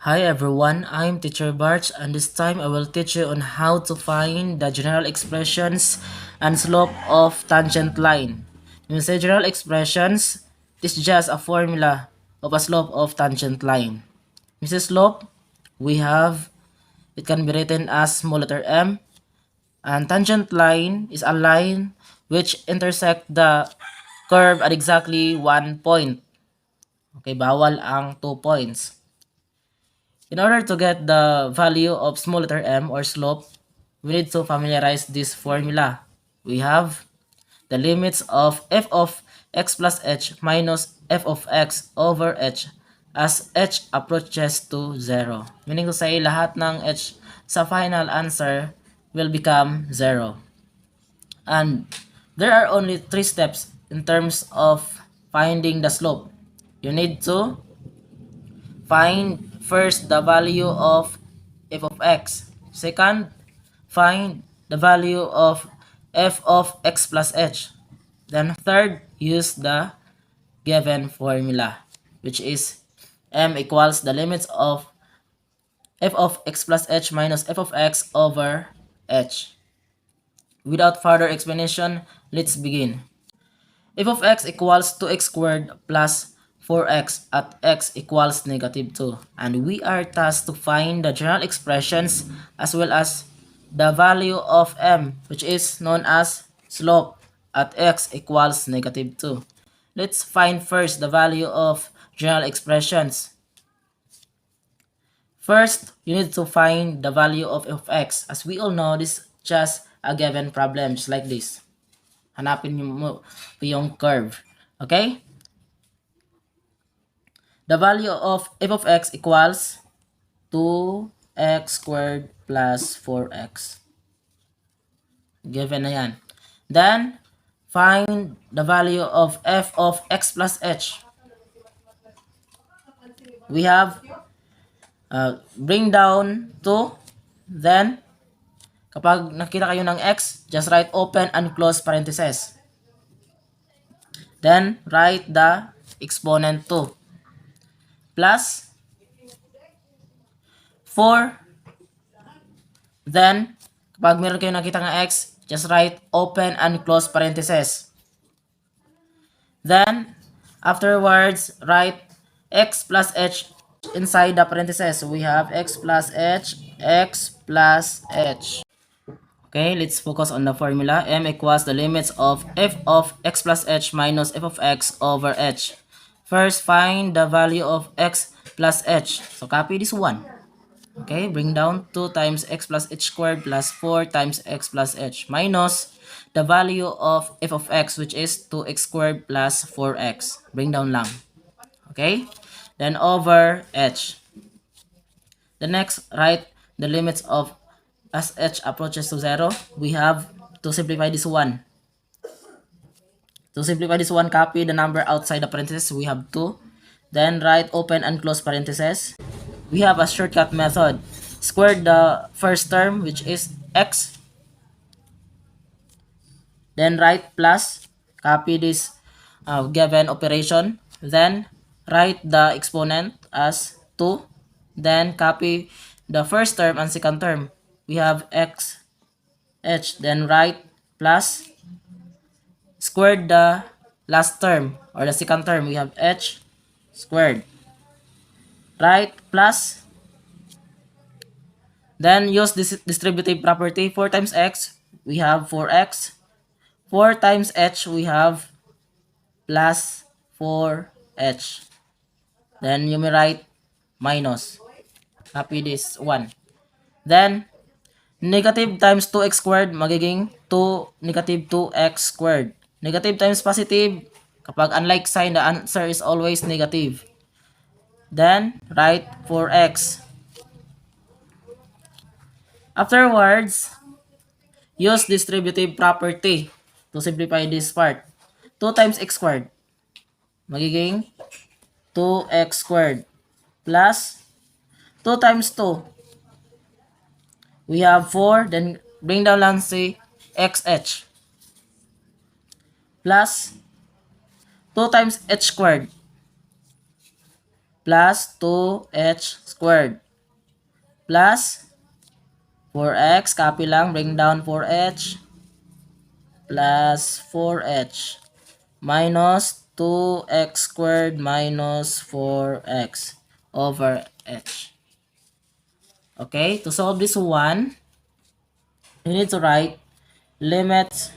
Hi everyone, I'm Teacher Barch and this time I will teach you on how to find the general expressions and slope of tangent line. When we say general expressions, this is just a formula of a slope of tangent line. When we say slope, it can be written as small letter m, and tangent line is a line which intersect the curve at exactly one point. Okay, bawal ang 2 points. In order to get the value of small letter m or slope, we need to familiarize this formula. We have the limits of f of x plus h minus f of x over h as h approaches to 0. Meaning to say, lahat ng h sa final answer will become 0. And there are only 3 steps in terms of finding the slope. You need to find first the value of f of x. Second, find the value of f of x plus h. Then third, use the given formula, which is m equals the limits of f of x plus h minus f of x over h. Without further explanation, let's begin. F of x equals 2x squared plus 4x at x equals negative 2. And we are tasked to find the general expressions as well as the value of m, which is known as slope at x equals negative 2. Let's find first the value of general expressions. First, you need to find the value of f of x. As we all know, this is just a given problem, just like this. Hanapin mo yung curve. Okay? The value of f of x equals 2x squared plus 4x. Given na yan. Then, find the value of f of x plus h. We have bring down 2. Then, kapag nakita kayo ng x, just write open and close parentheses. Then, write the exponent 2. Plus 4. Then, kapag meron kayo nakita ng x, just write open and close parentheses. Then, afterwards, write x plus h inside the parentheses. We have x plus h, x plus h. Okay, let's focus on the formula. M equals the limits of f of x plus h minus f of x over h. First, find the value of x plus h. So, copy this one. Okay, bring down 2 times x plus h squared plus 4 times x plus h minus the value of f of x, which is 2x squared plus 4x. Bring down lang. Okay? Then over h. The next, write the limits of as h approaches to 0. We have to simplify this one. To simplify this one, copy the number outside the parentheses. We have 2. Then write open and close parentheses. We have a shortcut method. Square the first term, which is x. Then write plus. Copy this given operation. Then write the exponent as 2. Then copy the first term and second term. We have x h. Then write plus. Squared the last term or the second term. We have h squared. Right? Plus. Then use this distributive property. 4 times x, we have 4x. 4 times h, we have plus 4h. Then you may write minus. Copy this one. Then, negative times 2x squared, magiging negative 2x squared. Negative times positive, kapag unlike sign, the answer is always negative. Then, write 4x. Afterwards, use distributive property to simplify this part. 2 times x squared, magiging 2x squared plus 2 times 2. We have 4, then bring down lang si xh plus 2 times h squared. plus 2h squared plus 4x, copy lang, bring down 4h plus 4h minus 2x squared minus 4x over h. Okay, to solve this one, you need to write limits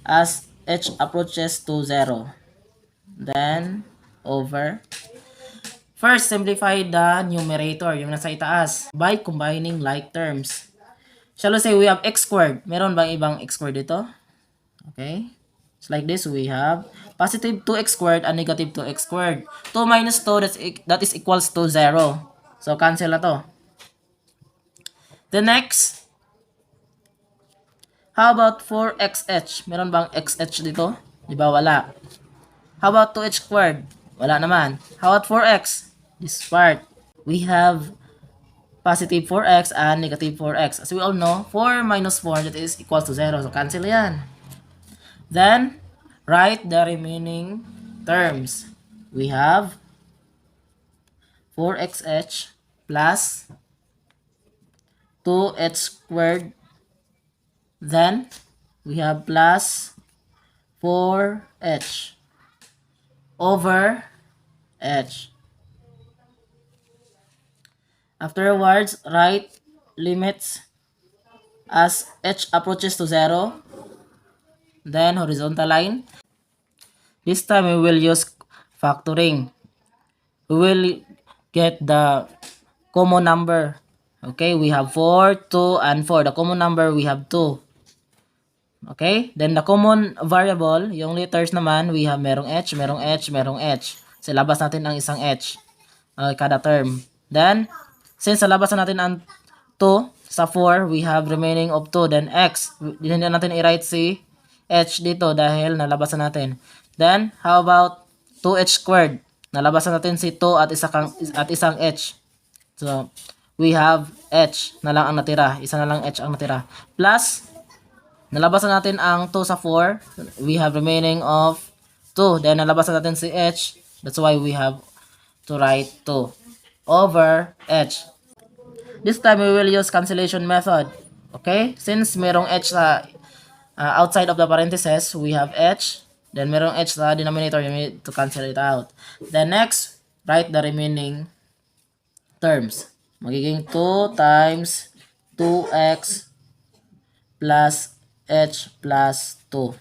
as h approaches to 0. Then, over. First, simplify the numerator, yung nasa itaas, by combining like terms. Shall we say we have x squared? Meron bang ibang x squared dito? Okay. It's like this, we have positive 2x squared and negative 2x squared. 2 minus 2, that is equals to 0. So, cancel na to. The next, how about 4xh? Meron bang xh dito? Di ba wala? How about 2h squared? Wala naman. How about 4x? This part. We have positive 4x and negative 4x. As we all know, 4 minus 4, that is equals to 0. So, cancel yan. Then, write the remaining terms. We have 4xh plus 2h squared. Then, we have plus 4h over h. Afterwards, write limits as h approaches to 0. Then, horizontal line. This time, we will use factoring. We will get the common number. Okay, we have 4, 2, and 4. The common number, we have 2. Okay, then the common variable, yung letters naman, we have merong h, merong h, merong h. So, labas natin ang isang h kada term. Then, since labas na natin ang 2 sa 4, we have remaining of 2. Then, x. Hindi natin i-write si h dito dahil nalabas na natin. Then, how about 2h squared? Nalabas na natin si 2 at isang h. So, we have h na lang ang natira. Isa na lang h ang natira. Plus, nalabas na natin ang 2 sa 4. We have remaining of 2. Then, nalabas na natin si h. That's why we have to write 2 over h. This time, we will use cancellation method. Okay? Since merong h sa outside of the parentheses, we have h. Then, merong h sa denominator. You need to cancel it out. Then, next, write the remaining terms. Magiging 2 times 2x plus h plus 2.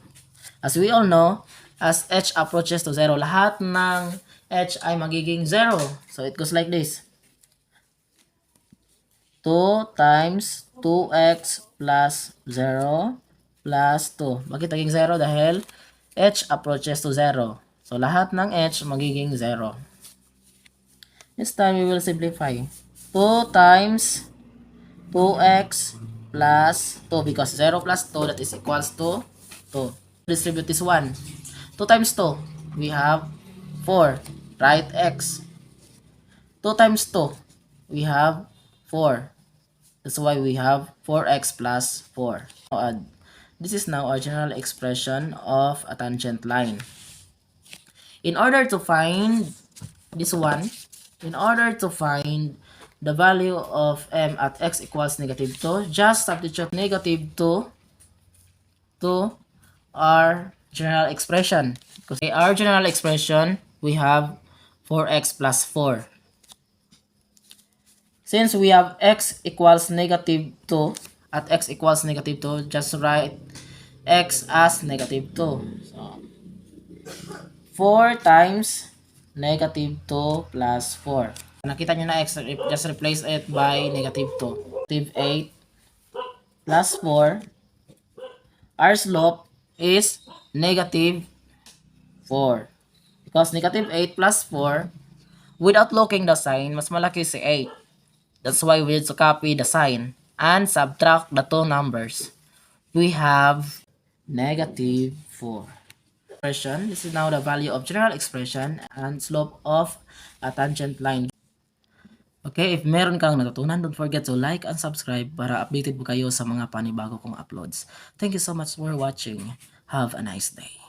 As we all know, as h approaches to 0, lahat ng h ay magiging 0. So, it goes like this. 2 times 2x plus 0 plus 2. Bakit naging 0? Dahil h approaches to 0. So, lahat ng h magiging 0. This time, we will simplify. 2 times 2x plus 2 because 0 plus 2 that is equals to 2. Distribute this one. 2 times 2, we have 4. Write x. 2 times 2, we have 4. That's why we have 4x plus 4. This is now our general expression of a tangent line. In order to find this one, in order to find the value of m at x equals negative 2, just substitute negative 2 to our general expression. Because in our general expression, we have 4x plus 4. Since we have x equals negative 2 at x equals negative 2, just write x as negative 2. So, 4 times negative 2 plus 4. Nakita nyo na x, just replace it by negative 2. Negative 8 plus 4. Our slope is negative 4. Because negative 8 plus 4, without looking the sign, mas malaki si 8. That's why we need to copy the sign and subtract the two numbers. We have negative 4. This is now the value of general expression and slope of a tangent line. Okay, if meron kang natutunan, don't forget to like and subscribe para updated po kayo sa mga panibago kong uploads. Thank you so much for watching. Have a nice day.